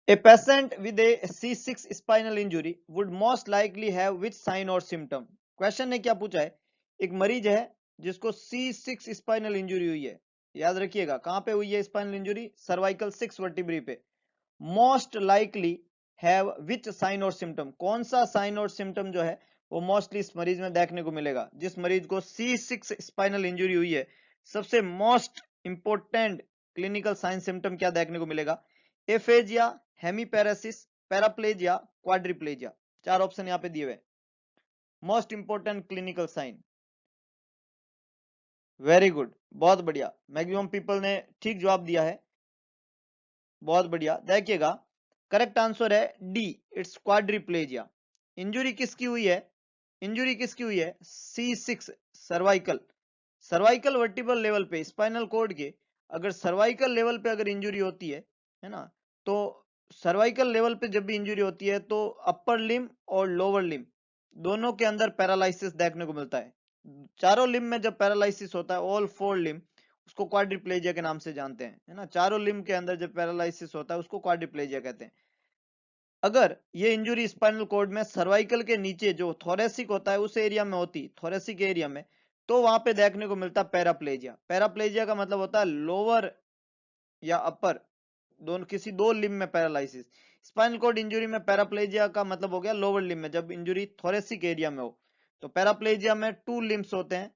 A patient with a C6 spinal injury would most likely have which sign or symptom? Question ने क्या पूछा है, एक मरीज है जिसको C6 स्पाइनल इंजुरी हुई है, याद रखिएगा कहां पे हुई है स्पाइनल इंजुरी, सर्वाइकल 6 वर्टिब्री पे। Most likely have which sign और सिम्टम, कौन सा साइन और सिम्टम जो है वो मोस्टली इस मरीज में देखने को मिलेगा। जिस मरीज को C6 स्पाइनल इंजुरी हुई है, सबसे most important clinical sign symptom क्या देखने को मिलेगा, एफेजिया, हेमीपैरेसिस, पैराप्लेजिया, क्वाड्रिप्लेजिया। चार ऑप्शन यहाँ पे दिए हुए, most important clinical sign. Very good, बहुत बढ़िया, मैक्सिमम पीपल ने ठीक जवाब दिया है, बहुत बढ़िया। देखिएगा करेक्ट आंसर है डी, इट्स क्वाड्रिप्लेजिया। इंजुरी किसकी हुई है, इंजुरी किसकी हुई है, C6 cervical, cervical vertebral level पे स्पाइनल कोड के, अगर सर्वाइकल लेवल पे अगर इंजुरी होती है ना, तो सर्वाइकल लेवल पे जब भी इंजुरी होती है तो अपर लिम और लोअर लिम दोनों के अंदर पैरालिसिस देखने को मिलता है। चारों लिम में जब पैरालिसिस होता है, ऑल फोर लिम, उसको क्वाड्रिप्लेजिया के नाम से जानते हैं, है ना। चारों लिम के अंदर जब पैरालिसिस होता है उसको क्वाड्रिप्लेजिया कहते हैं। अगर ये इंजुरी स्पाइनल कॉर्ड में सर्वाइकल के नीचे जो थोरेसिक होता है उस एरिया में होती, थोरेसिक एरिया में, तो वहां पे देखने को मिलता पैराप्लेजिया। पैराप्लेजिया का मतलब होता है लोअर या अपर, दोनों किसी दो लिम में पैरालिसिस। स्पाइनल कॉर्ड इंजुरी में पैराप्लेजिया का मतलब हो गया लोअर लिम में, जब इंजुरी थोरेसिक एरिया में हो। तो पैराप्लेजिया में टू लिम्स होते हैं,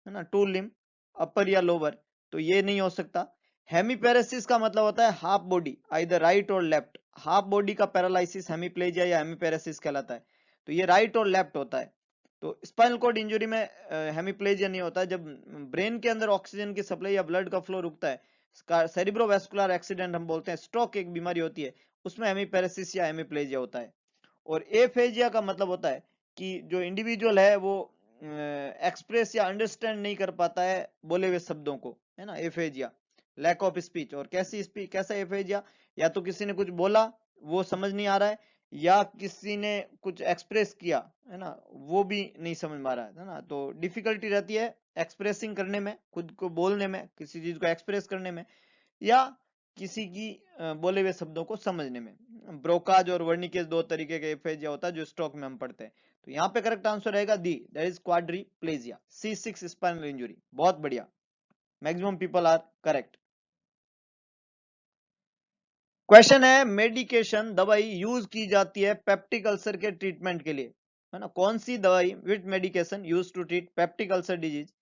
है ना, टू लिम, अपर या लोअर, तो ये नहीं हो सकता। हेमीपैरेसिस का मतलब होता है हाफ बॉडी, आइदर राइट और लेफ्ट, हाफ बॉडी का पैरालिसिस हेमीप्लेजिया या हेमीपैरेसिस कहलाता है। तो ये राइट और लेफ्ट होता है। तो स्पाइनल कॉर्ड इंजुरी में हेमीप्लेजिया नहीं होता। जब ब्रेन के अंदर ऑक्सीजन की सप्लाई या ब्लड का फ्लो रुकता है, सेरिब्रोवैस्कुलर एक्सीडेंट हम बोलते हैं, स्ट्रोक एक बीमारी होती है, उसमें हेमीपैरेसिस या हेमीप्लेजिया होता है। और एफेजिया का मतलब होता है कि जो इंडिविजुअल है वो एक्सप्रेस या अंडरस्टैंड नहीं कर पाता है बोले हुए शब्दों को, है ना, एफेजिया, लैक ऑफ स्पीच। और कैसी स्पीच, कैसा एफेजिया, या तो किसी ने कुछ बोला वो समझ नहीं आ रहा है, या किसी ने कुछ एक्सप्रेस किया, है ना, वो भी नहीं समझ में आ रहा है ना। तो डिफिकल्टी रहती है एक्सप्रेसिंग करने में, खुद को बोलने में, किसी चीज को एक्सप्रेस करने में, या किसी की बोले हुए शब्दों को समझने में। ब्रोकाज और वर्निकेज दो तरीके के एफेजिया होता है जो स्ट्रोक में हम पढ़ते हैं। तो यहाँ पे करेक्ट आंसर रहेगा D, that is quadriplegia, C6 spinal injury. बहुत बढ़िया, maximum people are correct. Question है, मेडिकेशन दवाई यूज की जाती है पेप्टिक अल्सर के ट्रीटमेंट के लिए, है ना, कौन सी दवाई, which medication use to treat peptic ulcer disease.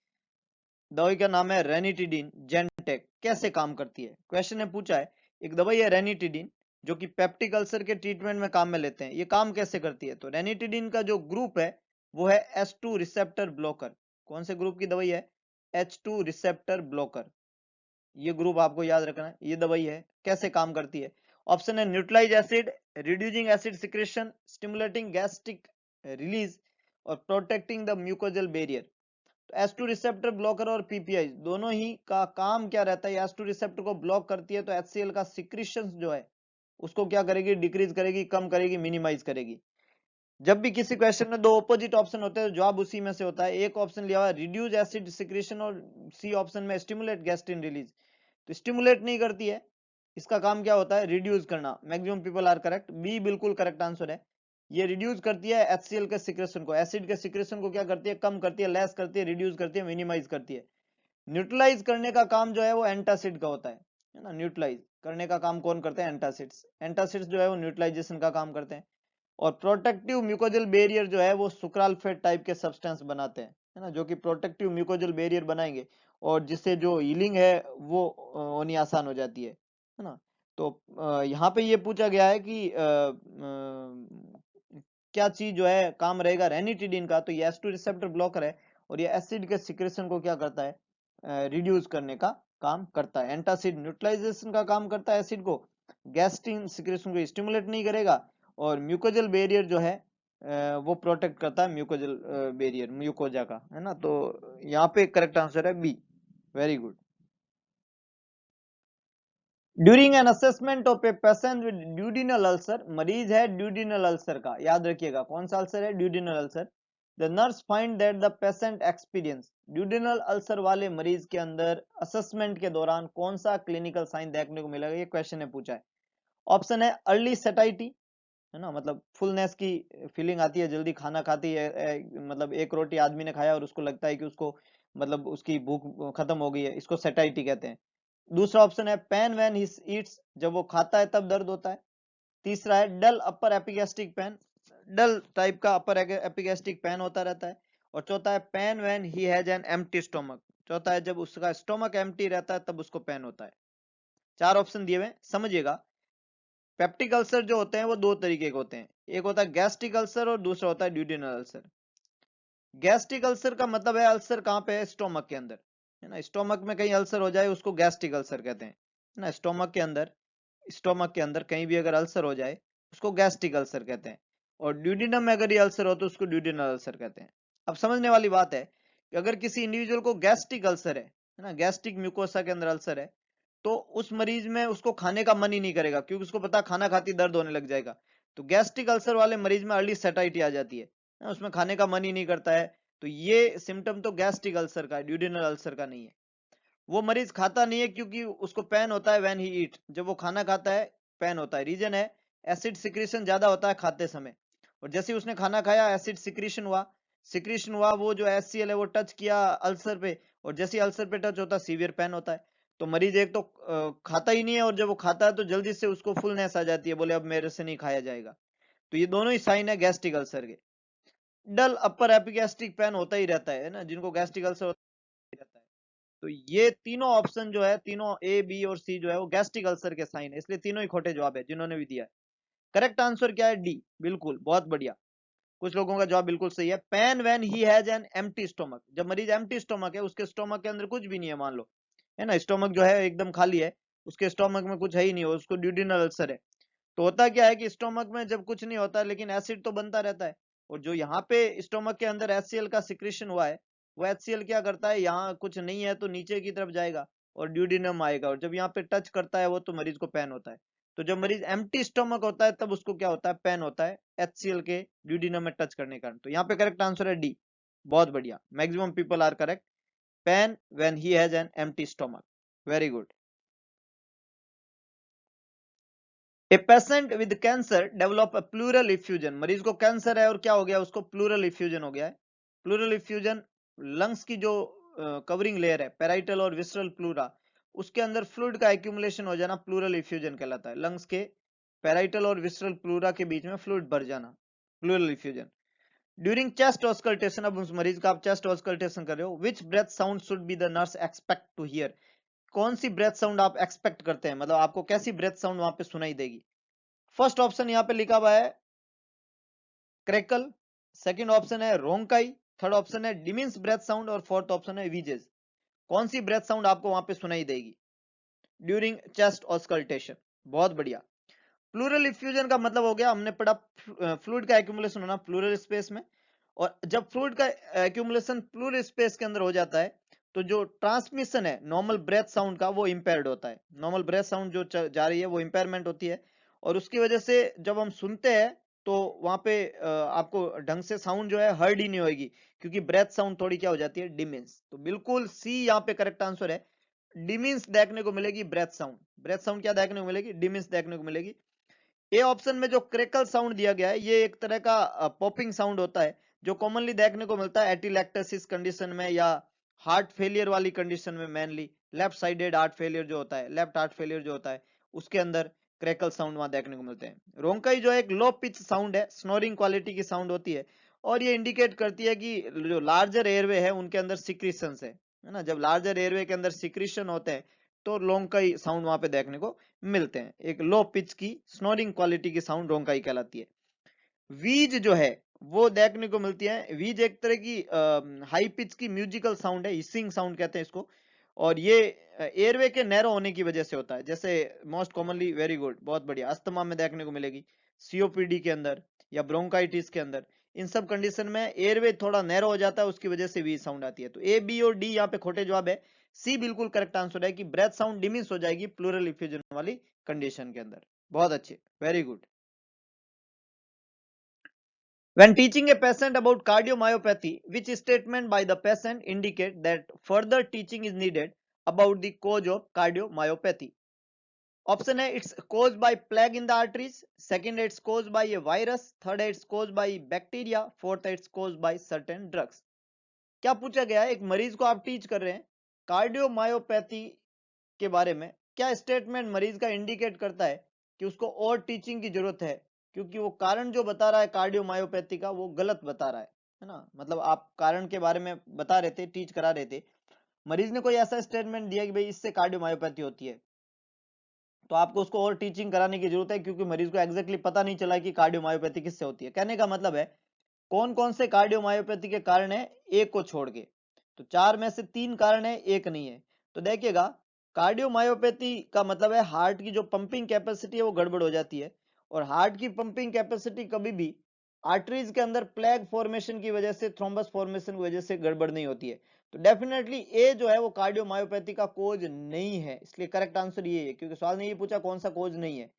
दवाई का नाम है रेनिटिडिन जेंटेक। कैसे काम करती है, क्वेश्चन ने पूछा है, एक दवाई है रेनिटिडिन जो कि पेप्टिक अल्सर के ट्रीटमेंट में काम में लेते हैं, ये काम कैसे करती है। तो रेनिटिडिन का जो ग्रुप है वो है H2 रिसेप्टर ब्लॉकर। कौन से ग्रुप की दवाई है, H2 रिसेप्टर ब्लॉकर, ये ग्रुप आपको याद रखना है। ये दवाई है, कैसे काम करती है, ऑप्शन है neutralize acid, reducing acid secretion, stimulating gastric release, और protecting the mucosal barrier. S two receptor blocker और पीपीआई दोनों ही का काम क्या रहता है, एस टू रिसेप्टर को ब्लॉक करती है तो एचसीएल का सिक्रीशन जो है उसको क्या करेगी, डिक्रीज करेगी, कम करेगी, मिनिमाइज करेगी। जब भी किसी क्वेश्चन में दो ऑपोजिट ऑप्शन होते हैं तो जवाब उसी में से होता है। एक ऑप्शन लिया हुआ है रिड्यूस एसिड सिक्रेशन और सी ऑप्शन में स्टिमुलेट गैस्ट्रिन रिलीज, तो स्टिमुलेट नहीं करती है, इसका काम क्या होता है, रिड्यूस करना। Maximum people are correct, B बिल्कुल करेक्ट आंसर है। ये रिड्यूस करती है एचसीएल के सिक्रेशन को, एसिड के सिक्रेशन को क्या करती है, कम करती है, लेस करती है, रिड्यूस करती है, मिनिमाइज करती है। न्यूट्रलाइज करने का काम जो है वो एंटासिड का होता है ना। न्यूट्रलाइज करने का काम कौन करते हैं, एंटासिड्स। एंटासिड्स जो है वो न्यूट्रलाइजेशन का काम करते हैं। और प्रोटेक्टिव म्यूकोजल बैरियर जो है वो सुक्राल्फेट टाइप के सब्सटेंस बनाते हैं, है ना, जो कि प्रोटेक्टिव म्यूकोजल बैरियर बनाएंगे और जिससे जो हीलिंग है वो होनी आसान हो जाती है ना। तो यहाँ पे ये पूछा गया है कि क्या चीज जो है काम रहेगा रेनिटिडिन का, तो ये एस टू रिसेप्टर ब्लॉकर है और ये एसिड के सिक्रेशन को क्या करता है, रिड्यूस करने का काम करता है। एंटासिड न्यूट्रलाइजेशन का काम करता है एसिड को, गैस्ट्रिन सिक्रेशन को स्टिमुलेट नहीं करेगा, और म्यूकोजल बैरियर जो है वो प्रोटेक्ट करता है म्यूकोजल बैरियर, म्यूकोजा का, है ना। तो यहाँ पे करेक्ट आंसर है B, very good. During an assessment of a patient with duodenal ulcer, मरीज है ड्यूडिनल अल्सर का, याद रखिएगा कौन सा अल्सर है, duodenal ulcer. The nurse find that the patient experience, duodenal ulcer वाले मरीज के अंदर असेसमेंट के दौरान कौन सा क्लिनिकल साइन देखने को मिलेगा, ये क्वेश्चन ने पूछा है। ऑप्शन है अर्ली सेटाइटी, है ना, मतलब फुलनेस की फीलिंग आती है, जल्दी खाना खाती है, मतलब एक रोटी आदमी ने खाया और उसको लगता है कि उसको मतलब उसकी भूख खत्म हो गई है, इसको सेटाइटी कहते हैं। दूसरा ऑप्शन है पेन व्हेन ही ईट्स, जब वो खाता है तब दर्द होता है। तीसरा है डल अपर एपिगैस्ट्रिक पेन, डल टाइप का अपर एपिगैस्ट्रिक पेन होता रहता है। और चौथा है pain when he has an empty stomach, चौथा है जब उसका स्टोमक एम्प्टी रहता है तब उसको पेन होता है। चार ऑप्शन दिए हुए, समझिएगा। पेप्टिक अल्सर जो होते हैं वो दो तरीके के होते हैं, एक होता है गैस्ट्रिक अल्सर और दूसरा होता है ड्यूडेनल अल्सर। गैस्ट्रिक अल्सर का मतलब है अल्सर कहाँ पे है, स्टोमक के अंदर, है ना, स्टोमक में कहीं अल्सर हो जाए उसको गैस्ट्रिक अल्सर कहते हैं, है ना, स्टोमक के अंदर कहीं भी अगर अल्सर हो जाए उसको गैस्ट्रिक अल्सर कहते हैं। और ड्यूडिनम में अगर ये अल्सर हो तो उसको ड्यूडिनल अल्सर कहते हैं। अब समझने वाली बात है कि अगर किसी इंडिविजुअल को गैस्ट्रिक अल्सर है ना, गैस्ट्रिक म्यूकोसा के अंदर अल्सर है, तो उस मरीज में उसको खाने का मन ही नहीं करेगा, क्योंकि उसको पता खाना खाती दर्द होने लग जाएगा। तो गैस्ट्रिक अल्सर वाले मरीज में अर्ली सेटाइटी आ जाती है ना, उसमें खाने का मन ही नहीं करता है। तो ये सिम्टम तो गैस्ट्रिक अल्सर का है, ड्यूडिनल अल्सर का नहीं है। वो मरीज खाता नहीं है क्योंकि उसको पेन होता है व्हेन ही ईट, जब वो खाना खाता है पेन होता है। रीजन है एसिड सिक्रीशन ज्यादा होता है खाते समय, और जैसे ही उसने खाना खाया एसिड सिक्रीशन हुआ, वो जो HCl है वो टच किया अल्सर पे, और जैसे ही अल्सर पे टच होता है सीवियर पेन होता है। तो मरीज एक तो खाता ही नहीं है, और जब वो खाता है तो जल्दी से उसको फुलनेस आ जाती है, बोले अब मेरे से नहीं खाया जाएगा। तो ये दोनों ही साइन है गैस्ट्रिक अल्सर के। डल अपर एपिगैस्ट्रिक पेन होता ही रहता है ना, जिनको गैस्ट्रिक अल्सर होता ही रहता है। तो ये तीनों ऑप्शन जो है, तीनों ए बी और सी जो है वो गैस्ट्रिक अल्सर के साइन है, इसलिए तीनों ही खोटे जवाब है जिन्होंने भी दिया है। करेक्ट आंसर क्या है, डी, बिल्कुल, बहुत बढ़िया। कुछ लोगों का जवाब बिल्कुल सही है। Pain when he has an empty stomach, जब मरीज एम्प्टी स्टोमक है, उसके स्टोमक के अंदर कुछ भी नहीं है, मान लो, है ना, स्टोमक जो है एकदम खाली है, उसके स्टोमक में कुछ है ही नहीं, हो उसको ड्यूडिनल अल्सर है। तो होता क्या है कि स्टोमक में जब कुछ नहीं होता लेकिन एसिड तो बनता रहता है, और जो यहाँ पे स्टोमक के अंदर HCl का सिक्रेशन हुआ है, वो HCl क्या करता है, यहाँ कुछ नहीं है तो नीचे की तरफ जाएगा और ड्यूडिनम आएगा, और जब यहाँ पे टच करता है वो तो मरीज को पेन होता है। तो जब मरीज एम्प्टी स्टोमक होता है तब उसको क्या होता है, पेन होता है, HCl के ड्यूडिनम में टच करने के कारण। तो यहाँ पे करेक्ट आंसर है डी, बहुत बढ़िया, maximum people are correct, pain when he has an empty stomach, very good. A patient with cancer develop a pleural effusion, मरीज को कैंसर है और क्या हो गया, उसको प्लूरल इफ्यूजन हो गया है। प्लूरल इफ्यूजन, लंग्स की जो कवरिंग लेयर है पेराइटल और विसरल प्लूरा, उसके अंदर फ्लूइड का एक्यूमुलेशन हो जाना प्लूरल इफ्यूजन कहलाता है। लंग्स के पेराइटल और विसरल प्लूरा के बीच में फ्लूइड भर जाना, pleural effusion. During chest auscultation, अब उस मरीज का आप चेस्ट ऑस्कल्टेशन कर रहे हो, which breath sound should be the nurse expect to hear, कौन सी ब्रेथ साउंड आप एक्सपेक्ट करते हैं, मतलब आपको कैसी ब्रेथ साउंड वहां पे सुनाई देगी। फर्स्ट ऑप्शन यहाँ पे लिखा हुआ है क्रैकल, सेकंड ऑप्शन है रोंकाई, थर्ड ऑप्शन है डिमिन्स ब्रेथ साउंड, और फोर्थ ऑप्शन है वीजेस। कौन सी ब्रेथ साउंड आपको वहां पे सुनाई देगी ड्यूरिंग चेस्ट ऑस्कल्टेशन, बहुत बढ़िया। प्लूरल इफ्यूजन का मतलब हो गया, हमने पढ़ा फ्लूइड का एक्यूमुलेशन होना प्लूरल स्पेस में, और जब फ्लूइड का एक्यूमुलेशन प्लूरल स्पेस के अंदर हो जाता है तो जो ट्रांसमिशन है नॉर्मल ब्रेथ साउंड का वो इंपेयर्ड होता है, नॉर्मल ब्रेथ साउंड जो जा रही है वो इंपेयरमेंट होती है, और उसकी वजह से जब हम सुनते हैं तो वहां पे आपको ढंग से साउंड जो है हर्ड ही नहीं होगी, क्योंकि ब्रेथ साउंड थोड़ी क्या हो जाती है, डिमिन्स। तो बिल्कुल सी यहाँ पे करेक्ट आंसर है, डिमिन्स देखने को मिलेगी ब्रेथ साउंड, ब्रेथ साउंड क्या देखने को मिलेगी, डिमिन्स देखने को मिलेगी। ए ऑप्शन में जो क्रेकल साउंड दिया गया है ये एक तरह का पॉपिंग साउंड होता है, जो कॉमनली देखने को मिलता है एटिलैक्टोसिस कंडीशन में या हार्ट फेलियर वाली कंडीशन में, mainly left sided heart failure जो होता है, लेफ्ट हार्ट फेलियर जो होता है उसके अंदर क्रैकल साउंड वहां देखने को मिलते हैं। रोंकाई जो एक लो पिच साउंड है, स्नोरिंग क्वालिटी की साउंड होती है, और ये इंडिकेट करती है कि जो लार्जर एयरवे है उनके अंदर सिक्रीशन है ना, जब लार्जर एयरवे के अंदर सिक्रीशन होते हैं तो रोंकाई साउंड वहां पे देखने को मिलते हैं। एक लो पिच की स्नोरिंग क्वालिटी की साउंड रोंकाई कहलाती है। वीज जो है वो देखने को मिलती है, वीज एक तरह की हाई पिच की म्यूजिकल साउंड है, हिसिंग साउंड कहते हैं इसको, और ये एयरवे के नैरो होने की वजह से होता है, जैसे मोस्ट कॉमनली, वेरी गुड, बहुत बढ़िया, अस्थमा में देखने को मिलेगी, सीओपीडी के अंदर या ब्रोंकाइटिस के अंदर, इन सब कंडीशन में एयरवे थोड़ा नैरो हो जाता है, उसकी वजह से वी साउंड आती है। तो ए बी और डी यहाँ पे खोटे जवाब है, सी बिल्कुल करेक्ट आंसर है कि ब्रेथ साउंड डिमिस हो जाएगी प्लूरल इफ्यूजन वाली कंडीशन के अंदर। बहुत अच्छे, very good. When teaching a patient about cardiomyopathy, which statement by the patient indicate that further teaching is needed about the cause of cardiomyopathy? Option है it's caused by plaque in the arteries, second है it's caused by a virus, third है it's caused by bacteria, fourth है it's caused by certain drugs. क्या पूछा गया है, एक मरीज को आप टीच कर रहे हैं कार्डियोमायोपैथी के बारे में, क्या स्टेटमेंट मरीज का इंडिकेट करता है कि उसको और टीचिंग की जरूरत है, क्योंकि वो कारण जो बता रहा है कार्डियोमायोपैथी का वो गलत बता रहा है ना, मतलब आप कारण के बारे में बता रहे थे, टीच करा रहे थे, मरीज ने कोई ऐसा स्टेटमेंट दिया कि भाई इससे कार्डियोमायोपैथी होती है, तो आपको उसको और टीचिंग कराने की जरूरत है, क्योंकि मरीज को एग्जैक्टली पता नहीं चला कि कार्डियोमायोपैथी किससे होती है। कहने का मतलब है कौन कौन से कार्डियोमायोपैथी के कारण है, एक को छोड़ के, तो चार में से तीन कारण है, एक नहीं है। तो देखिएगा कार्डियोमायोपैथी का मतलब है हार्ट की जो पंपिंग कैपेसिटी है वो गड़बड़ हो जाती है, और हार्ट की पंपिंग कैपेसिटी कभी भी आर्टरीज के अंदर प्लेग फॉर्मेशन की वजह से, थ्रोम्बस फॉर्मेशन की वजह से गड़बड़ नहीं होती है। तो डेफिनेटली ए जो है वो कार्डियोमायोपैथी का कोज नहीं है, इसलिए करेक्ट आंसर ये है, क्योंकि सवाल ने ये पूछा कौन सा कोज नहीं है।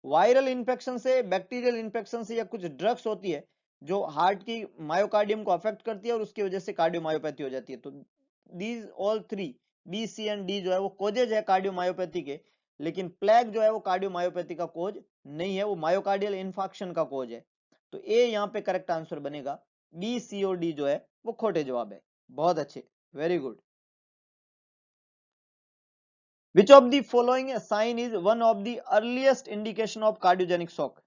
वायरल इंफेक्शन से, बैक्टीरियल इंफेक्शन से, या कुछ ड्रग्स होती है जो हार्ट की मायोकार्डियम को अफेक्ट करती है और उसकी वजह से कार्डियोमायोपैथी हो जाती है। तो these all three, B C and D जो है वो कोजेज है कार्डियोमायोपैथी के, लेकिन प्लेग जो है वो कार्डियोमायोपैथी का कोज नहीं है, वो मायोकार्डियल इन्फेक्शन का कोज है। तो ए यहाँ पे करेक्ट आंसर बनेगा, बी सी और डी जो है वो खोटे जवाब है। बहुत अच्छे, very good. Which of the following sign is one of the earliest indication of cardiogenic shock?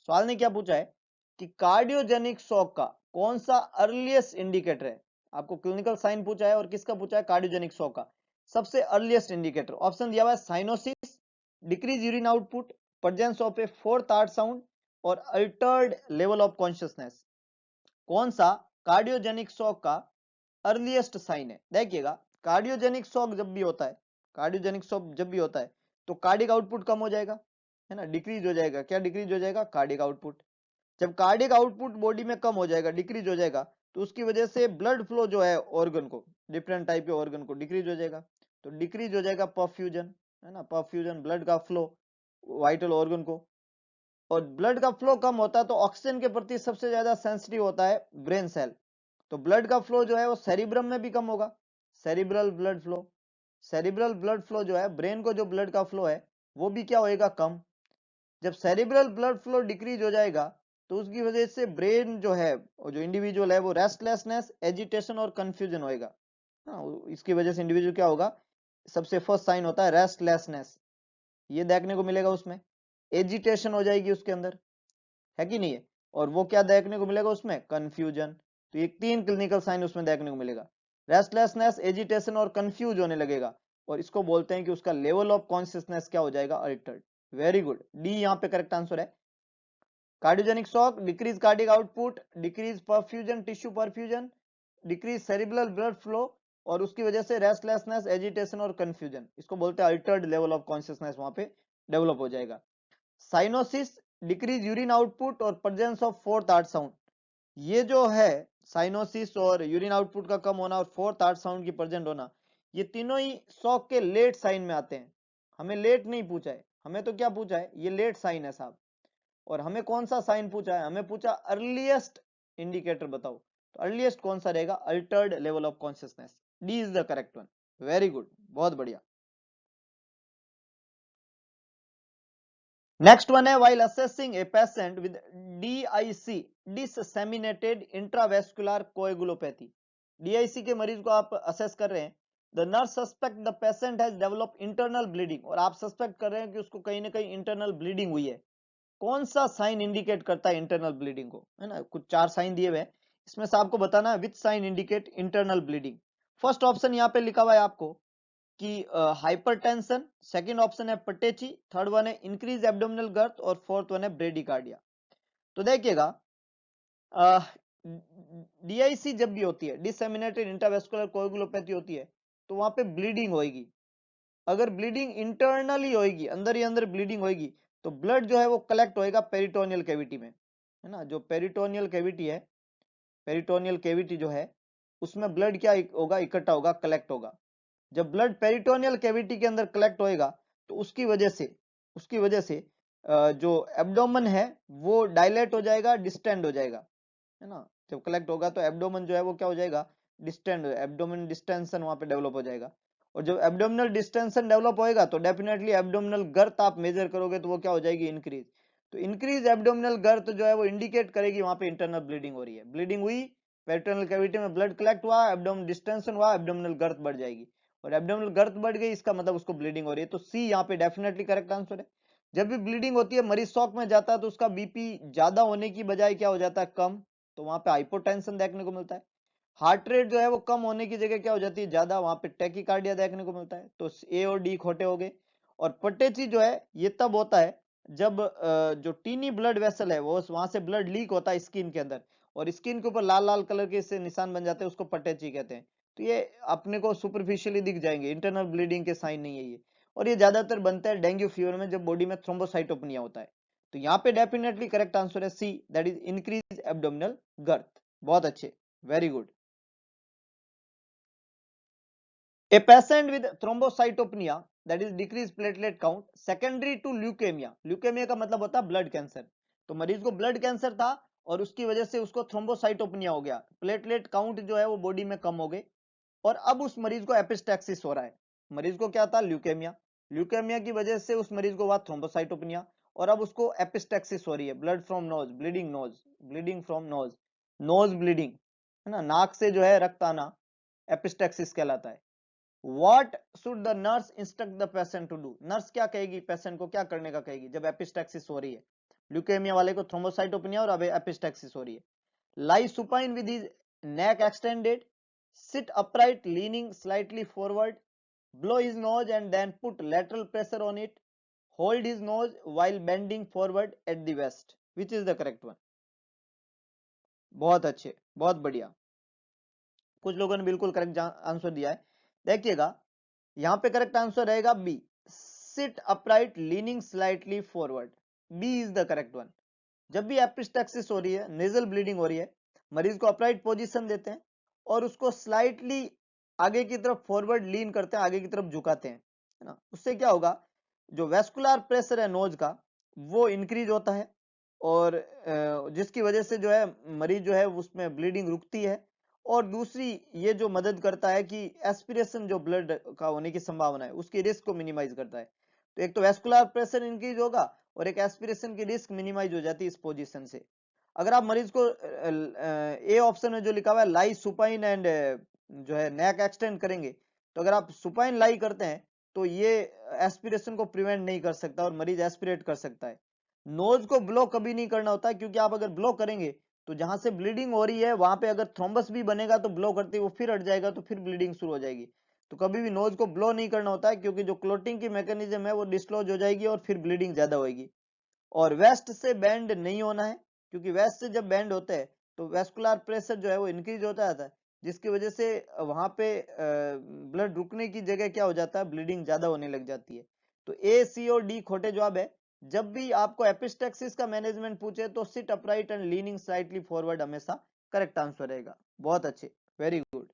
सवाल ने क्या पूछा है कि कार्डियोजेनिक शॉक का कौन सा अर्लीस्ट इंडिकेटर है। आपको क्लिनिकल साइन पूछा है और किसका पूछा है, कार्डियोजेनिक शॉक का सबसे अर्लीस्ट इंडिकेटर। ऑप्शन दिया हुआ है cyanosis, decrease urine output, presence of A fourth heart sound और अल्टर्ड लेवल ऑफ कॉन्शियसनेस। कौन सा कार्डियोजेनिक शॉक का अर्लीस्ट साइन है। देखिएगा कार्डियोजेनिक शॉक जब भी होता है, कार्डियोजेनिक शॉक जब भी होता है तो कार्डिक आउटपुट कम हो जाएगा, है ना, डिक्रीज हो जाएगा। क्या डिक्रीज हो जाएगा, कार्डिक आउटपुट। जब कार्डिक आउटपुट बॉडी में कम हो जाएगा, डिक्रीज हो जाएगा, तो उसकी वजह से ब्लड फ्लो जो है ऑर्गन को, डिफरेंट टाइप के ऑर्गन को डिक्रीज हो जाएगा। तो डिक्रीज हो जाएगा परफ्यूजन, है ना, परफ्यूजन ब्लड का फ्लो वाइटल ऑर्गन को, और ब्लड का फ्लो कम होता है तो ऑक्सीजन के प्रति सबसे ज्यादा सेंसिटिव होता है ब्रेन सेल। तो ब्लड का फ्लो जो है वो सेरिब्रम में भी कम होगा, cerebral blood flow. Cerebral blood flow जो है, ब्रेन को जो ब्लड का फ्लो है वो भी क्या होएगा, कम। जब सेरिब्रल ब्लड फ्लो डिक्रीज हो जाएगा तो उसकी वजह से ब्रेन जो है, और जो इंडिविजुअल है वो रेस्टलेसनेस, एजिटेशन और कंफ्यूजन होएगा। हाँ, इसकी वजह से इंडिविजुअल क्या होगा, सबसे फर्स्ट साइन होता है रेस्टलेसनेस, ये देखने को मिलेगा उसमें। एजिटेशन हो जाएगी उसके अंदर, है कि नहीं है, और वो क्या देखने को मिलेगा उसमें, कंफ्यूजन। तो ये तीन क्लिनिकल साइन उसमें देखने को मिलेगा, रेस्टलेसनेस, एजिटेशन और कंफ्यूज होने लगेगा, और इसको बोलते हैं कि उसका लेवल ऑफ कॉन्शियसनेस क्या हो जाएगा, अल्टर्ड। वेरी गुड, डी यहाँ पे करेक्ट आंसर है। Cardiogenic shock, decrease cardiac output, decrease perfusion, tissue perfusion, decrease cerebral blood flow, और उसकी वजह से रेस्टलेसनेस, एजिटेशन और कंफ्यूजन, इसको बोलते हैं अल्टर्ड लेवल ऑफ कॉन्शियसनेस वहां पे डेवलप हो जाएगा। साइनोसिस, डिक्रीज यूरिन आउटपुट और presence of fourth heart sound, ये जो है साइनोसिस और यूरिन आउटपुट का कम होना और फोर्थ हार्ट साउंड की प्रेजेंट होना, ये तीनों ही शॉक के लेट साइन में आते हैं। हमें लेट नहीं पूछा है, हमें तो क्या पूछा है, ये लेट साइन है साहब। और हमें कौन सा साइन पूछा है, हमें पूछा अर्लीस्ट इंडिकेटर बताओ, तो अर्लीस्ट कौन सा रहेगा, Altered level of consciousness, D is the correct one. Very good, बहुत बढ़िया। नेक्स्ट वन है while assessing a patient with DIC, disseminated intravascular coagulopathy, DIC के मरीज को आप असेस कर रहे हैं, the nurse suspect the patient has develop internal bleeding, और आप सस्पेक्ट कर रहे हैं कि उसको कहीं ना कहीं इंटरनल ब्लीडिंग हुई है। कौन सा साइन इंडिकेट करता है इंटरनल ब्लीडिंग को, है ना, कुछ चार साइन दिए हुए हैं, इसमें से आपको बताना है which sign indicate internal bleeding. First option यहाँ पे लिखा हुआ है आपको कि हाइपरटेंशन, सेकंड ऑप्शन है पटेची, थर्ड वन है इंक्रीज एब्डोमिनल गर्थ और फोर्थ वन है ब्रेडिकार्डिया। तो देखिएगा डीआईसी जब भी होती है, डिसेमिनेटेड इंट्रावेस्कुलर कोएगुलोपैथी होती है, तो वहां पे ब्लीडिंग होगी। अगर ब्लीडिंग इंटरनली होगी, अंदर ही अंदर ब्लीडिंग होगी, तो ब्लड जो है वो कलेक्ट होएगा पेरिटोनियल कैविटी में, है ना, जो पेरिटोनियल कैविटी है, पेरिटोनियल कैविटी जो है उसमें ब्लड क्या होगा, इकट्ठा होगा, कलेक्ट होगा। जब ब्लड पेरिटोनियल कैविटी के अंदर कलेक्ट होएगा तो उसकी वजह से जो एब्डोमेन है वो डायलेट हो जाएगा, डिस्टेंड हो जाएगा, है ना। जब कलेक्ट होगा तो एब्डोमेन जो है वो क्या हो जाएगा, डिस्टेंड, एब्डोमेन डिस्टेंशन वहां पे डेवलप हो जाएगा, और जब एब्डोमिनल डिस्टेंशन डेवलप होएगा तो डेफिनेटली एब्डोमिनल गर्थ आप मेजर करोगे तो वो क्या हो जाएगी, इंक्रीज। तो इंक्रीज एब्डोमिनल गर्थ जो है वो इंडिकेट करेगी वहां पे इंटरनल ब्लीडिंग हो रही है। ब्लीडिंग हुई, पेरिटोनल कैविटी में ब्लड कलेक्ट हुआ, एब्डोमिनल डिस्टेंशन हुआ, एब्डोमिनल गर्थ बढ़ जाएगी, और एब्डोमिनल गर्थ बढ़ गई इसका मतलब उसको ब्लीडिंग हो रही है। तो सी यहाँ पे डेफिनेटली करेक्ट आंसर है। जब भी ब्लीडिंग होती है, मरीज शॉक में जाता है तो उसका बीपी ज्यादा होने की बजाय क्या हो जाता है, कम, तो वहां पे हाइपोटेंशन देखने को मिलता है। हार्ट रेट जो है वो कम होने की जगह क्या हो जाती है, ज्यादा, वहां पे टैकीकार्डिया देखने को मिलता है। तो ए और डी खोटे हो गए। और पटेची जो है ये तब होता है जब जो टीनी ब्लड वेसल है वो वहां से ब्लड लीक होता है स्किन के अंदर, और स्किन के ऊपर लाल लाल कलर के इससे निशान बन जाते हैं, उसको पटेची कहते हैं। तो ये अपने को सुपरफिशियली दिख जाएंगे, इंटरनल ब्लीडिंग के साइन नहीं है ये। और ये ज्यादातर बनता है डेंगू फीवर में, जब बॉडी में थ्रोम्बोसाइटोपेनिया होता है। तो यहाँ पे डेफिनेटली करेक्ट आंसर है C, that is increase abdominal girth. बहुत अच्छे, very good. A patient with thrombocytopenia, that is decreased platelet count secondary to leukemia, leukemia का मतलब होता है ब्लड कैंसर। तो मरीज को ब्लड कैंसर था और उसकी वजह से उसको थ्रोम्बोसाइटोपेनिया हो गया, प्लेटलेट काउंट जो है वो बॉडी में कम हो गए, और अब उस मरीज को एपिस्टैक्सिस हो रहा है। मरीज को क्या था, ल्यूकेमिया, ल्यूकेमिया की वजह से उस मरीज को हुआ थ्रोम्बोसाइटोपेनिया, और अब उसको एपिस्टैक्सिस हो रही है, blood from nose, bleeding nose, bleeding from nose, nose bleeding, है ना, नाक से जो है रक्त आना, एपिस्टैक्सिस कहलाता है। What should the nurse instruct the patient to do? Nurse क्या कहेगी, पेशेंट को क्या करने का कहेगी जब एपिस्टैक्सिस हो रही है, ल्यूकेमिया वाले को थ्रोम्बोसाइटोपेनिया और अब एपिस्टैक्सिस हो रही है। lie supine with his neck extended, sit upright leaning slightly forward, blow his nose and then put lateral pressure on it, hold his nose while bending forward at the waist, which is the correct one? बहुत अच्छे, बहुत बढ़िया, कुछ लोगों ने बिल्कुल correct answer दिया है। देखिएगा यहां पे करेक्ट आंसर रहेगा B, sit upright leaning slightly forward, B is the correct one. जब भी एपिस्टैक्सिस हो रही है, नेजल ब्लीडिंग हो रही है, मरीज को अपराइट पोजीशन देते हैं और उसको स्लाइटली आगे की तरफ फॉरवर्ड लीन करते हैं, आगे की तरफ झुकाते हैं, है ना। उससे क्या होगा, जो वेस्कुलर प्रेशर है नोज का वो इंक्रीज होता है, और जिसकी वजह से जो है मरीज जो है उसमें ब्लीडिंग रुकती है। और दूसरी ये जो मदद करता है कि एस्पिरेशन जो ब्लड का होने की संभावना है उसकी रिस्क को मिनिमाइज करता है। तो एक तो वेस्कुलर प्रेशर इंक्रीज होगा और एक एस्पिरेशन की रिस्क मिनिमाइज हो जाती है इस पोजीशन से। अगर आप मरीज को ए ऑप्शन में जो लिखा हुआ है लाई सुपाइन एंड जो है नेक एक्सटेंड करेंगे, तो अगर आप सुपाइन लाई करते हैं तो ये एस्पिरेशन को प्रिवेंट नहीं कर सकता और मरीज एस्पिरेट कर सकता है। नोज को ब्लो कभी नहीं करना होता है, क्योंकि आप अगर ब्लो करेंगे तो जहां से ब्लीडिंग हो रही है वहां पे अगर थ्रोम्बस भी बनेगा तो ब्लो करते ही वो फिर हट जाएगा, तो फिर ब्लीडिंग शुरू हो जाएगी। तो कभी भी नोज को ब्लो नहीं करना होता है, क्योंकि जो क्लोटिंग की मैकेनिज्म है वो डिस्क्लोज हो जाएगी और फिर ब्लीडिंग ज्यादा होगी। और वेस्ट से बैंड नहीं होना है, क्योंकि वेस्ट से जब बैंड होता है तो वेस्कुलर प्रेशर जो है वो इंक्रीज होता जाता है, जिसकी वजह से वहां पे ब्लड रुकने की जगह क्या हो जाता है, ब्लीडिंग ज्यादा होने लग जाती है। तो ए, सी और डी खोटे जवाब है। जब भी आपको एपिस्टैक्सिस का मैनेजमेंट पूछे तो sit upright and leaning slightly forward हमेशा करेक्ट आंसर रहेगा। बहुत अच्छे, very good.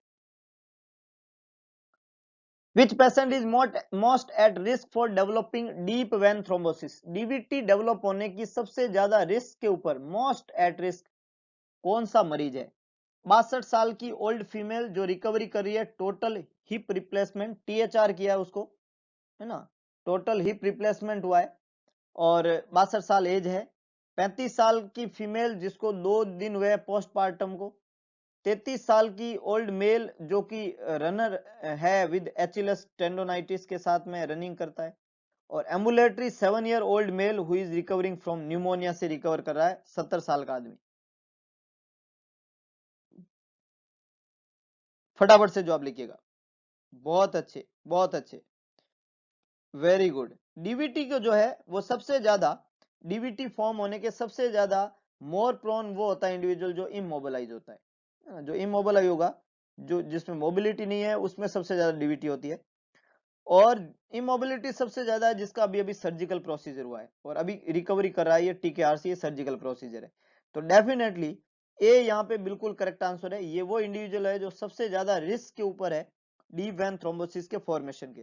Which patient is most at risk for developing deep vein thrombosis? DVT develop होने की सबसे ज्यादा रिस्क के ऊपर मोस्ट एट रिस्क कौन सा मरीज है? 62 साल की ओल्ड फीमेल जो रिकवरी कर रही है, टोटल हिप रिप्लेसमेंट THR किया है उसको, है ना, टोटल हिप रिप्लेसमेंट हुआ है और 62 साल एज है। 35 साल की फीमेल जिसको 2 दिन हुए पोस्टमार्टम को। 33 साल की ओल्ड मेल जो कि रनर है विद एचिलस टेंडोनाइटिस के साथ में रनिंग करता है। और ambulatory 7 year old mail who is recovering from pneumonia से रिकवर कर रहा है, 70 साल का आदमी। फटाफट से जवाब लिखिएगा। बहुत अच्छे, बहुत अच्छे, वेरी गुड। डीवीटी को जो है वो सबसे ज्यादा, डीवीटी फॉर्म होने के सबसे ज्यादा मोर प्रोन वो होता है इंडिविजुअल जो इमोबिलाइज होता है। जो इमोबिलाइज होगा, जो जिसमें मोबिलिटी नहीं है, उसमें सबसे ज्यादा डीवीटी होती है। और इमोबिलिटी सबसे ज्यादा है जिसका अभी अभी सर्जिकल प्रोसीजर हुआ है और अभी रिकवरी कर रहा है, ये टीकेआरसी सर्जिकल प्रोसीजर है। तो डेफिनेटली ए यहाँ पे बिल्कुल करेक्ट आंसर है। ये वो इंडिविजुअल है जो सबसे ज्यादा रिस्क के ऊपर है डीप वेन थ्रोम्बोसिस के फॉर्मेशन के।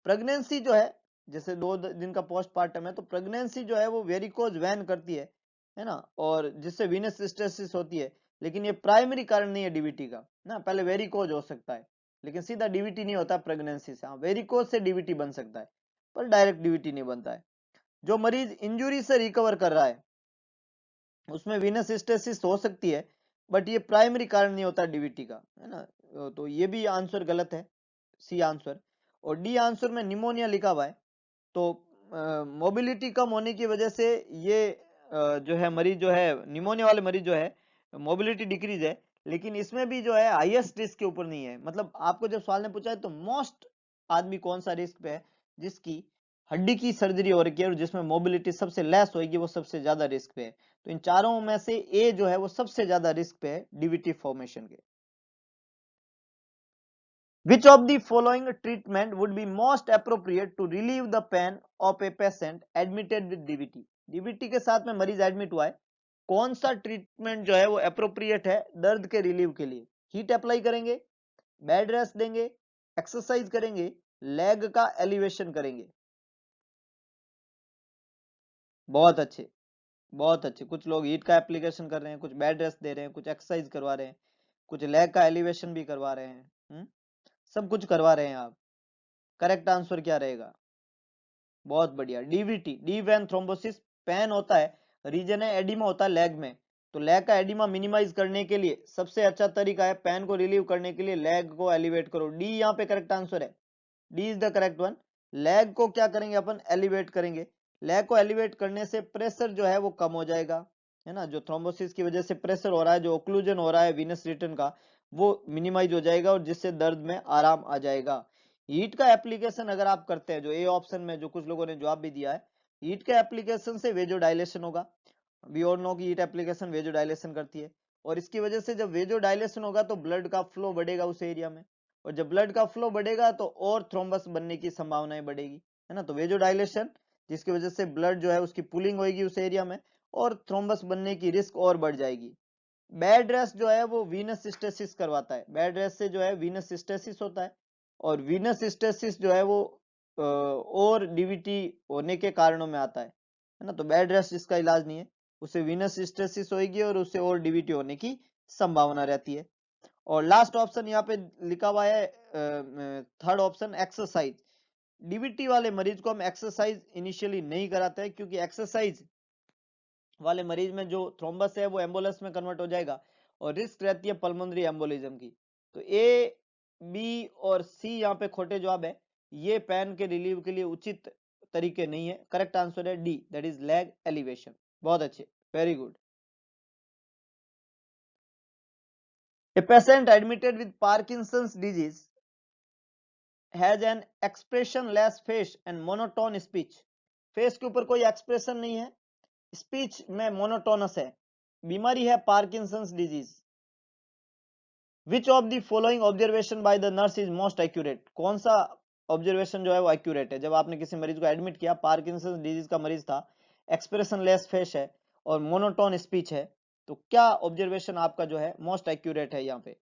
प्रेगनेंसी जो है, जैसे 2 दिन का पोस्टमार्टम है, तो प्रेगनेंसी जो है वो वेरिकोज वैन करती है ना, और जिससे वीनस स्टेसिस होती है, लेकिन ये प्राइमरी कारण नहीं है डीवीटी का ना, पहले वेरिकोज हो सकता है। लेकिन सीधा डीवीटी नहीं होता प्रेगनेंसी से। हाँ, वेरिकोज से डीवीटी बन सकता है पर डायरेक्ट डीवीटी नहीं बनता है। जो मरीज इंजुरी से रिकवर कर रहा है उसमें वीनस स्टेसिस हो सकती है, बट ये प्राइमरी कारण नहीं होता डीवीटी का, है ना। तो ये भी आंसर गलत है, सी आंसर। और डी आंसर में निमोनिया लिखा हुआ है, तो मोबिलिटी कम होने की वजह से ये जो है मरीज जो है निमोनिया वाले मरीज जो है मोबिलिटी डिक्रीज है, लेकिन इसमें भी जो है हाईएस्ट रिस्क के ऊपर नहीं है। मतलब आपको जब सवाल ने पूछा है तो मोस्ट आदमी कौन सा रिस्क पे है, जिसकी हड्डी की सर्जरी हो रही है और जिसमें मोबिलिटी सबसे लेस होगी वो सबसे ज्यादा रिस्क पे है। तो इन चारों में से ए जो है वो सबसे ज्यादा रिस्क पे है डीवीटी फॉर्मेशन के। Which of the following treatment would be most appropriate to relieve the pain of a patient admitted with DVT? DVT के साथ में मरीज एडमिट हुआ है, कौन सा ट्रीटमेंट जो है वो अप्रोप्रिएट है दर्द के रिलीव के लिए? हीट अप्लाई करेंगे, बेड रेस्ट देंगे, एक्सरसाइज करेंगे, लेग का एलिवेशन करेंगे। बहुत अच्छे, बहुत अच्छे। कुछ लोग हीट का एप्लीकेशन कर रहे हैं, कुछ बेड रेस्ट दे रहे हैं, कुछ एक्सरसाइज करवा रहे हैं, कुछ लेग का एलिवेशन भी करवा रहे हैं। सब कुछ करवा रहे हैं आप। करेक्ट आंसर क्या रहेगा? बहुत बढ़िया, DVT, deep vein thrombosis. Pain होता है, रीजन है एडिमा होता है लेग में, तो लेग का एडिमा मिनिमाइज करने के लिए सबसे अच्छा तरीका है पेन को रिलीव करने के लिए लेग को एलिवेट करो। डी यहाँ पे करेक्ट आंसर है, D is the correct one. Leg को क्या करेंगे अपन? एलिवेट करेंगे। लेग को एलिवेट करने से प्रेशर जो है वो कम हो जाएगा, है ना। जो थ्रोम्बोसिस की वजह से प्रेशर हो रहा है, जो ओक्लूजन हो रहा है वीनस रिटर्न का, वो मिनिमाइज हो जाएगा और जिससे दर्द में आराम आ जाएगा। हीट का एप्लीकेशन अगर आप करते हैं, जो ए ऑप्शन में जो कुछ लोगों ने जवाब भी दिया है, हीट के एप्लीकेशन से वेजो डायलेशन होगा। वी ऑल नो की हीट एप्लीकेशन वेजो डायलेशन करती है, और इसकी वजह से जब वेजो डायलेशन होगा तो ब्लड का फ्लो बढ़ेगा उस एरिया में, और जब ब्लड का फ्लो बढ़ेगा तो और थ्रोम्बस बनने की संभावनाएं बढ़ेगी, है ना। तो वेजो डायलेशन जिसकी वजह से ब्लड जो है उसकी पुलिंग होगी उस एरिया में और थ्रोम्बस बनने की रिस्क और बढ़ जाएगी। बेड रेस्ट जो है वो वीनस सिस्टेसिस करवाता है, बेड रेस्ट से जो है वीनस सिस्टेसिस होता है, और वीनस सिस्टेसिस जो है वो और डीवीटी होने के कारणों में आता है ना। तो बेड रेस्ट इसका इलाज नहीं है, उसे वीनस सिस्टेसिस होगी और उससे और डीवीटी होने की संभावना रहती है। और लास्ट ऑप्शन यहाँ पे लिखा हुआ है, थर्ड ऑप्शन एक्सरसाइज। डीवीटी वाले मरीज को हम एक्सरसाइज इनिशियली नहीं कराते हैं, क्योंकि एक्सरसाइज वाले मरीज में जो थ्रोम्बस है वो एम्बोलस में कन्वर्ट हो जाएगा और रिस्क रहती है पल्मोनरी एम्बोलिज्म की। तो ए, बी और सी यहाँ पे खोटे जवाब है, ये पेन के रिलीव के लिए उचित तरीके नहीं है। करेक्ट आंसर है D, that is leg elevation. बहुत अच्छे, very good. A patient admitted with Parkinson's disease has an expressionless face and monotone speech. Face के ऊपर कोई एक्सप्रेशन नहीं है, स्पीच में मोनोटोनस है, बीमारी है Parkinson's disease. Which of the following observation by the nurse is most accurate? कौन सा ऑब्जर्वेशन जो है वो एक्यूरेट है? जब आपने किसी मरीज को एडमिट किया, पार्किंसंस डिजीज का मरीज था, एक्सप्रेशन लेस फेस है और मोनोटोन स्पीच है, तो क्या ऑब्जर्वेशन आपका जो है मोस्ट एक्यूरेट है यहाँ पे?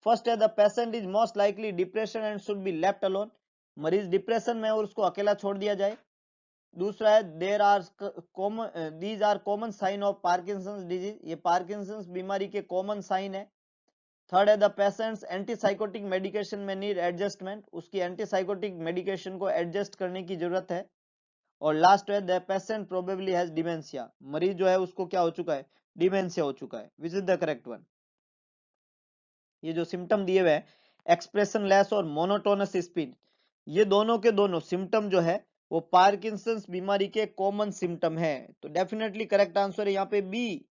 फर्स्ट है the patient is most likely depression and should be left alone. मरीज डिप्रेशन में और उसको अकेला छोड़ दिया जाए। दूसरा है there are common, these are common sign of Parkinson's disease, ये पार्किंसंस बीमारी के कॉमन साइन है। थर्ड है द पेशेंट्स एंटीसाइकोटिक मेडिकेशन में नीड एडजस्टमेंट, उसकी एंटीसाइकोटिक मेडिकेशन को एडजस्ट करने की जरूरत है। और लास्ट है the patient probably has dementia, मरीज जो है उसको क्या हो चुका है? डिमेंशिया हो चुका है। Which is the correct one? ये जो सिम्टम दिए हुए हैं, एक्सप्रेशन लेस और मोनोटोनस स्पीड, ये दोनों के दोनों सिम्टम जो है वो पार्किंसंस बीमारी के कॉमन सिम्टम है। तो डेफिनेटली करेक्ट आंसर है यहाँ पे B,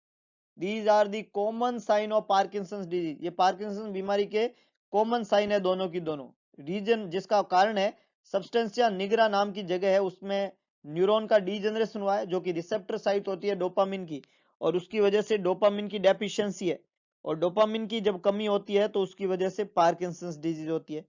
these are the common sign of Parkinson's disease. ये पार्किंसंस बीमारी के कॉमन साइन है दोनों की दोनों। रीजन जिसका कारण है सब्सटेंसिया निग्रा नाम की जगह है, उसमें न्यूरॉन का डीजनरेशन हुआ है जो कि रिसेप्टर साइट होती है डोपामिन की, और उसकी वजह से डोपामिन की डेफिशिएंसी है, और डोपामिन की जब कमी होती है तो उसकी वजह से पार्किंसंस डिजीज होती है।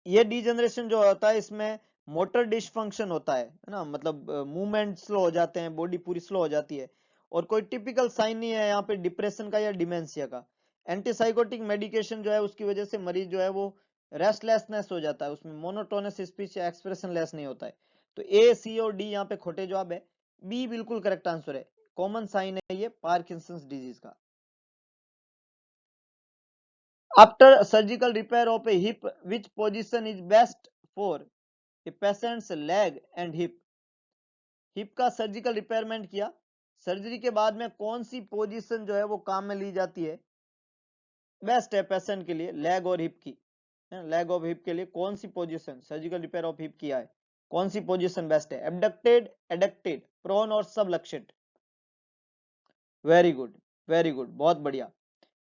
ये डीजनरेशन जो होता है इसमें मोटर डिसफंक्शन होता है ना, मतलब मूवमेंट स्लो हो जाते हैं, बॉडी पूरी स्लो हो जाती है, और कोई टिपिकल साइन नहीं है यहाँ पे डिप्रेशन का या डिमेंशिया का। एंटीसाइकोटिक मेडिकेशन जो है उसकी वजह से मरीज जो है वो रेस्टलेसनेस हो जाता है, उसमें मोनोटोनस स्पीच या एक्सप्रेशन लेस नहीं होता है। तो ए, सी और डी यहाँ पे खोटे जवाब है, बी बिल्कुल करेक्ट आंसर है, कॉमन साइन है ये पार्किंसंस डिजीज का। After surgical repair of a hip, which position is best for a patient's leg and hip? Hip का सर्जिकल रिपेयरमेंट किया, सर्जरी के बाद में कौन सी पोजीशन जो है वो काम में ली जाती है, बेस्ट है पेशेंट के लिए, लेग और हिप की, लेग और हिप के लिए कौन सी position, surgical repair of hip किया है, कौन सी पोजीशन बेस्ट है? एबडक्टेड, एडक्टेड, प्रोन और subluxated? Very good, very good, बहुत बढ़िया,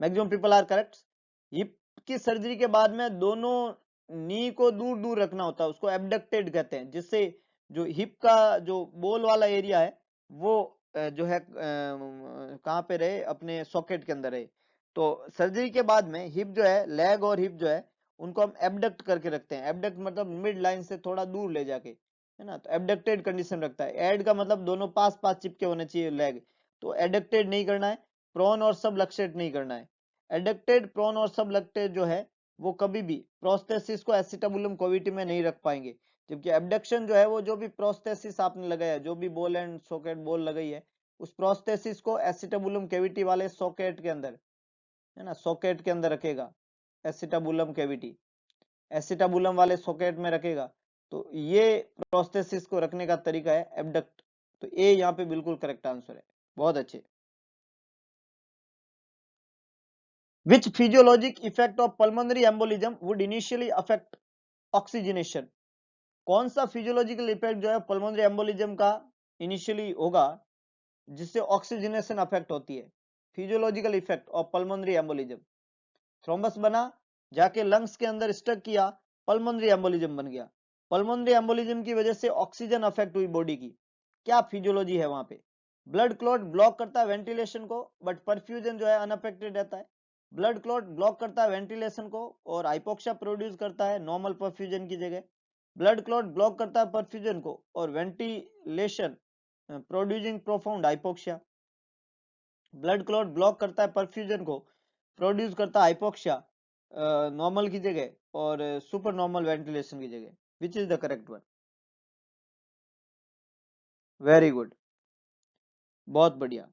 maximum people are correct. Hip की सर्जरी के बाद में दोनों नी को दूर दूर रखना होता है, उसको एबडक्टेड कहते हैं, जिससे जो हिप का जो बोल वाला एरिया है वो जो है कहाँ पे रहे, अपने सॉकेट के अंदर रहे। तो सर्जरी के बाद में हिप जो है, लेग और हिप जो है उनको हम एबडक्ट करके रखते हैं, एबडक्ट मतलब मिड लाइन से थोड़ा दूर ले जाके, है ना, तो एबडक्टेड कंडीशन रखता है। एड का मतलब दोनों पास पास चिपके होने चाहिए लेग, तो एडक्टेड नहीं करना है, प्रोन और सबलक्सेट नहीं करना है। एडक्टेड, प्रोन और सबलक्सेट जो है वो कभी भी प्रोस्थेसिस को एसिटाबुलम कैविटी में नहीं रख पाएंगे, जबकि एबडक्शन जो है वो जो भी प्रोस्थेसिस आपने लगाया, जो भी बॉल एंड सॉकेट बॉल लगाई है, उस प्रोस्थेसिस को एसिटाबुलम कैविटी वाले सॉकेट के अंदर, है ना, सॉकेट के अंदर रखेगा, एसिटाबुलम कैविटी, एसिटाबुलम वाले सॉकेट में रखेगा। तो ये प्रोस्थेसिस को रखने का तरीका है एबडक्ट। तो ए यहाँ पे बिल्कुल करेक्ट आंसर है, बहुत अच्छे। Which physiologic effect of pulmonary embolism would initially affect oxygenation? कौन सा फिजियोलॉजिकल इफेक्ट जो है पल्मोनरी एम्बोलिज्म का इनिशियली होगा जिससे ऑक्सीजनेशन अफेक्ट होती है? Physiological effect of pulmonary embolism, thrombus बना, जाके लंग्स के अंदर स्टक किया, पल्मोनरी एम्बोलिज्म बन गया। पल्मोनरी एम्बोलिज्म की वजह से ऑक्सीजन अफेक्ट हुई बॉडी की, क्या फिजियोलॉजी है वहां पे? ब्लड क्लॉट ब्लॉक करता है वेंटिलेशन को, बट परफ्यूजन जो है अनअफेक्टेड रहता है। ब्लड क्लॉट ब्लॉक करता है वेंटिलेशन को और हाइपोक्सिया प्रोड्यूस करता है नॉर्मल परफ्यूजन की जगह। ब्लड क्लॉट ब्लॉक करता है परफ्यूजन को और ventilation producing profound hypoxia. Blood clot block करता है परफ्यूजन को, प्रोड्यूस करता है हाइपोक्सिया नॉर्मल की जगह और सुपर नॉर्मल वेंटिलेशन की जगह। Which is the correct one? Very good, बहुत बढ़िया।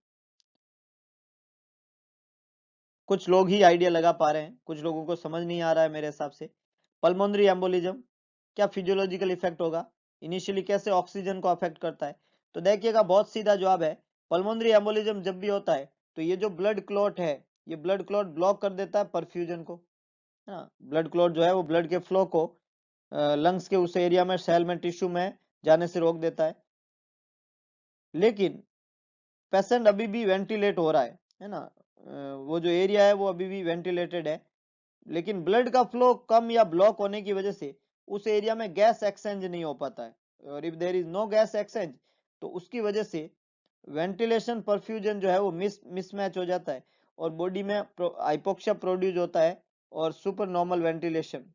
कुछ लोग ही आइडिया लगा पा रहे हैं, कुछ लोगों को समझ नहीं आ रहा है मेरे हिसाब से। पल्मोनरी एम्बोलिज्म क्या फिजियोलॉजिकल इफेक्ट होगा, इनिशियली कैसे ऑक्सीजन को अफेक्ट करता है? तो देखिएगा बहुत सीधा जवाब है, पल्मोनरी एम्बोलिज्म जब भी होता है तो ये जो ब्लड क्लॉट है, ये ब्लड क्लॉट ब्लॉक कर देता है परफ्यूजन को, हाँ, ब्लड क्लॉट जो है वो ब्लड के फ्लो को लंग्स के उस एरिया में, सेल में, टिश्यू में जाने से रोक देता है। लेकिन पेशेंट अभी भी वेंटिलेट हो रहा है ना, वो जो एरिया है वो अभी भी वेंटिलेटेड है, लेकिन ब्लड का फ्लो कम या ब्लॉक होने की वजह से उस एरिया में गैस एक्सचेंज नहीं हो पाता है, और if there is no gas exchange तो उसकी वजह से वेंटिलेशन परफ्यूजन जो है वो मिसमैच हो जाता है और बॉडी में हाइपोक्सिया प्रोड्यूस होता है और सुपर नॉर्मल वेंटिलेशन,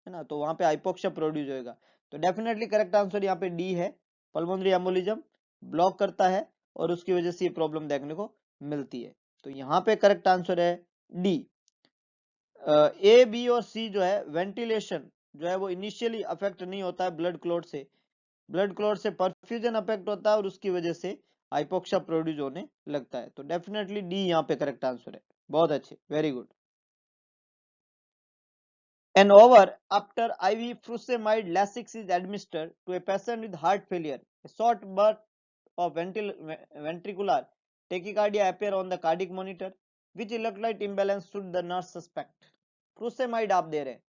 है ना, तो वहां पे हाइपोक्सिया प्रोड्यूस होएगा। तो डेफिनेटली करेक्ट आंसर यहाँ पे डी है, पल्मोनरी एम्बोलिज्म ब्लॉक करता है और उसकी वजह से ये प्रॉब्लम देखने को मिलती है। तो यहाँ पे करेक्ट आंसर है डी। ए, बी और सी जो है वेंटिलेशन जो है वो इनिशियली अफेक्ट नहीं होता है ब्लड क्लॉट से, ब्लड क्लॉट से परफ्यूजन अफेक्ट होता है और उसकी वजह से हाइपोक्सिया प्रोड्यूस होने लगता है। तो डेफिनेटली डी यहाँ पे करेक्ट आंसर है, बहुत अच्छे, very good. An hour after IV furosemide Lasix is administered to a patient with heart failure, a short burst of ventricular tachycardia appear on the cardiac monitor. Which electrolyte imbalance should the nurse suspect? furosemide आप दे रहे हैं,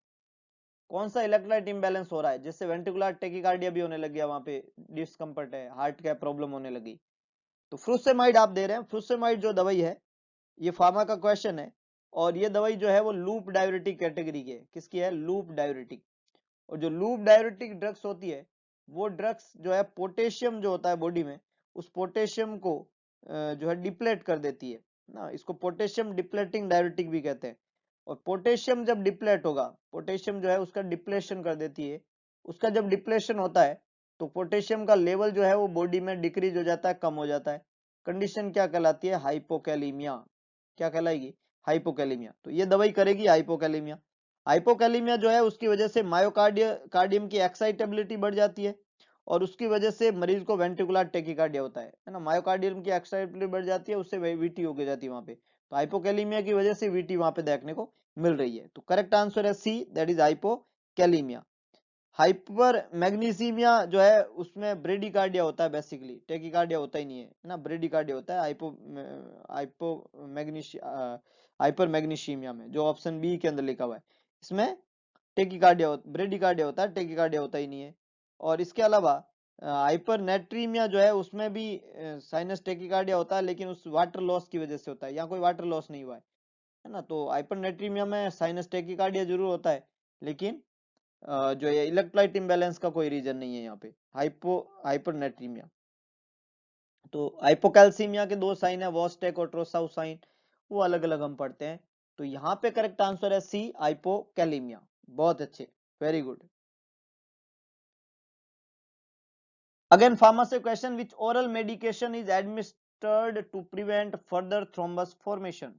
कौन सा electrolyte imbalance हो रहा है जिससे ventricular tachycardia भी होने लग गया, वहां पे डिस्कम्फर्ट है, हार्ट का प्रॉब्लम होने लगी? तो फ्रूसेमाइड आप दे रहे हैं। फ्रूसेमाइड जो दवाई है ये फार्मा का क्वेश्चन है, और ये दवाई जो है वो लूप डाययूरेटिक कैटेगरी की है। किसकी है? Loop diuretic. और जो लूप डाययूरेटिक ड्रग्स होती है वो ड्रग्स जो है पोटेशियम जो होता है बॉडी में, उस पोटेशियम को जो है डिप्लेट कर देती है ना, इसको पोटेशियम डिप्लेटिंग डाययूरेटिक भी कहते हैं। और पोटेशियम जब डिप्लेट होगा, पोटेशियम जो है उसका डिप्लेशन कर देती है, उसका जब डिप्लेशन होता है तो पोटेशियम का लेवल जो है वो बॉडी में डिक्रीज हो जाता है, कम हो जाता है। कंडीशन क्या कहलाती है? हाइपोकैलीमिया। क्या कहलाएगी? हाइपोकैलीमिया। तो ये दवाई करेगी हाइपोकैलीमिया। हाइपोकैलीमिया जो है उसकी वजह से मायोकार्डियम की एक्साइटेबिलिटी बढ़ जाती है और उसकी वजह से मरीज को वेंट्रिकुलर टेकिकार्डिया होता है ना, मायोकार्डियम की एक्साइटेबिलिटी बढ़ जाती है, उससे वीटी हो जाती है वहां पे। तो हाइपोकैलीमिया की वजह से वीटी वहां पे देखने को मिल रही है। तो करेक्ट आंसर है C, that is hypokalaemia. Hyper मैग्नीसीमिया जो है उसमें ब्रेडिकार्डिया होता है, बेसिकली टेकिकार्डिया होता ही नहीं है ना, ब्रेडिकार्डिया होता है हाइपो हाइपर मैग्नीसीमिया में, जो ऑप्शन बी के अंदर लिखा हुआ है। इसमें टेकिकार्डिया ब्रेडिकार्डिया होता है, टेकिकार्डिया होता ही नहीं है। और इसके अलावा हाइपर नेट्रीमिया जो है उसमें भी साइनस टेकिकार्डिया होता है, लेकिन उस वाटर लॉस की वजह से होता है, यहाँ कोई वाटर लॉस नहीं हुआ है ना। तो हाइपर नेट्रीमिया में साइनस टेकिकार्डिया जरूर होता है, लेकिन जो ये इलेक्ट्रोलाइट इम्बैलेंस का कोई रीजन नहीं है यहाँ पे, हाइपरनेट्रीमिया। तो हाइपोकैल्सीमिया के दो साइन है, वॉस्टेक और ट्रोसाउसाइन, वो अलग अलग हम पढ़ते हैं। तो यहाँ पे करेक्ट आंसर है सी, हाइपोकैलीमिया। बहुत अच्छे, very good. Again pharmacy question, which oral medication is administered to prevent further thrombus formation?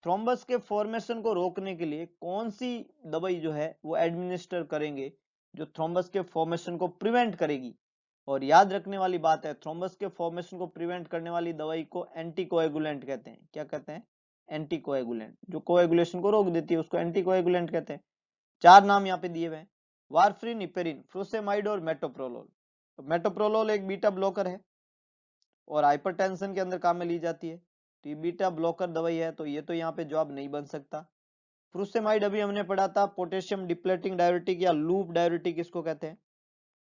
Thrombus के फॉर्मेशन को रोकने के लिए कौन सी दवाई जो है वो एडमिनिस्टर करेंगे जो थ्रोम्बस के फॉर्मेशन को प्रिवेंट करेगी? और याद रखने वाली बात है, थ्रोम्बस के फॉर्मेशन को प्रिवेंट करने वाली दवाई को एंटीकोएगुलेंट कहते हैं। क्या कहते हैं? एंटीकोएगुलेंट। जो कोएगुलेशन को रोक देती है उसको एंटीकोएगुलेंट कहते हैं। चार नाम यहाँ पे दिए हुए हैं, वारफ्रिन, इपेरिन, फ्रुसेमाइड और मेटोप्रोलोल। मेटोप्रोलोल एक बीटा ब्लॉकर है और हाइपरटेंशन के अंदर काम में ली जाती है, तो ये बीटा ब्लॉकर दवाई है, तो ये तो यहाँ पे जवाब नहीं बन सकता। फ्रुसेमाइड अभी हमने पढ़ा था, पोटेशियम डिप्लेटिंग डायरेटिक या लूप डायरेटिक इसको कहते हैं।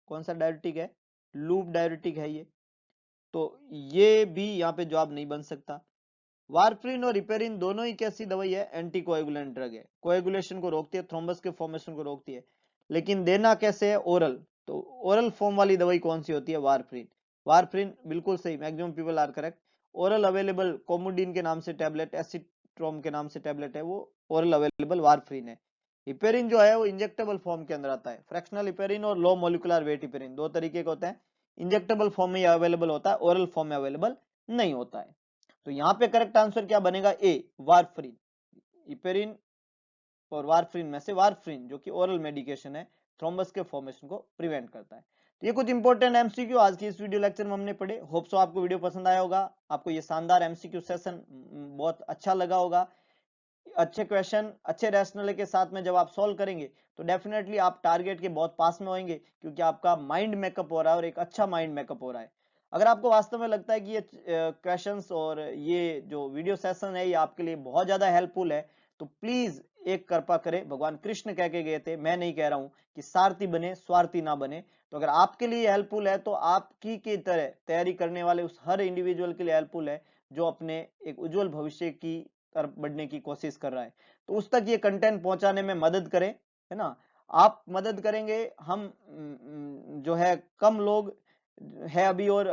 कौन सा डायरेटिक है? लूप डायरेटिक है ये, तो ये भी यहाँ पे जवाब नहीं बन सकता। वारफ्रिन और रिपेरिन दोनों ही कैसी दवाई है? एंटीकोएगुलेंट ड्रग है, कोएगुलेशन को रोकती है, थ्रोम्बस के फॉर्मेशन को रोकती है, लेकिन देना कैसे है? ओरल। तो ओरल फॉर्म वाली दवाई कौन सी होती है? वारफ्रिन। वारफ्रिन बिल्कुल सही, maximum people are correct. Oral available Coumadin के नाम से टैबलेट, एसिट्रोम के नाम से टैबलेट है, वो ओरल अवेलेबल वारफ्रिन है। हिपेरिन जो है वो इंजेक्टेबल फॉर्म के अंदर आता है, फ्रैक्शनल हिपेरिन और लो मोलिकुलर वेट हिपेरिन, दो तरीके का होता है। इंजेक्टेबल फॉर्म में अवेलेबल होता है, ओरल फॉर्म में अवेलेबल नहीं होता है। तो यहाँ पे करेक्ट आंसर क्या बनेगा? ए, वारफ्रिन। इपेरिन और वारफ्रिन में से वारफ्रिन, जो कि ओरल मेडिकेशन है, थ्रोम्बस के फॉर्मेशन को प्रिवेंट करता है। तो ये कुछ इंपॉर्टेंट एमसीक्यू आज की इस वीडियो लेक्चर में हमने पढ़े। होप सो आपको वीडियो पसंद आया होगा, आपको ये शानदार एमसीक्यू सेशन बहुत अच्छा लगा होगा। अच्छे क्वेश्चन अच्छे रैशनल के साथ में जब आप सॉल्व करेंगे तो डेफिनेटली आप टारगेट के बहुत पास में होंगे, क्योंकि आपका माइंड मेकअप हो रहा है और एक अच्छा माइंड मेकअप हो रहा है। अगर आपको वास्तव में लगता है कि ये क्वेश्चंस और ये जो वीडियो सेशन है ये आपके लिए बहुत ज्यादा हेल्पफुल है, तो प्लीज एक कृपा करें, भगवान कृष्ण कह के गए थे, मैं नहीं कह रहा हूं, कि सारथी बने स्वार्थी ना बने। तो अगर आपके लिए हेल्पफुल है तो आपकी की तरह तैयारी करने वाले उस हर इंडिविजुअल के लिए हेल्पफुल है जो अपने एक उज्जवल भविष्य की तरफ बढ़ने की कोशिश कर रहा है। तो उस तक ये कंटेंट पहुंचाने में मदद करें, है ना। आप मदद करेंगे, हम जो है कम लोग है अभी, और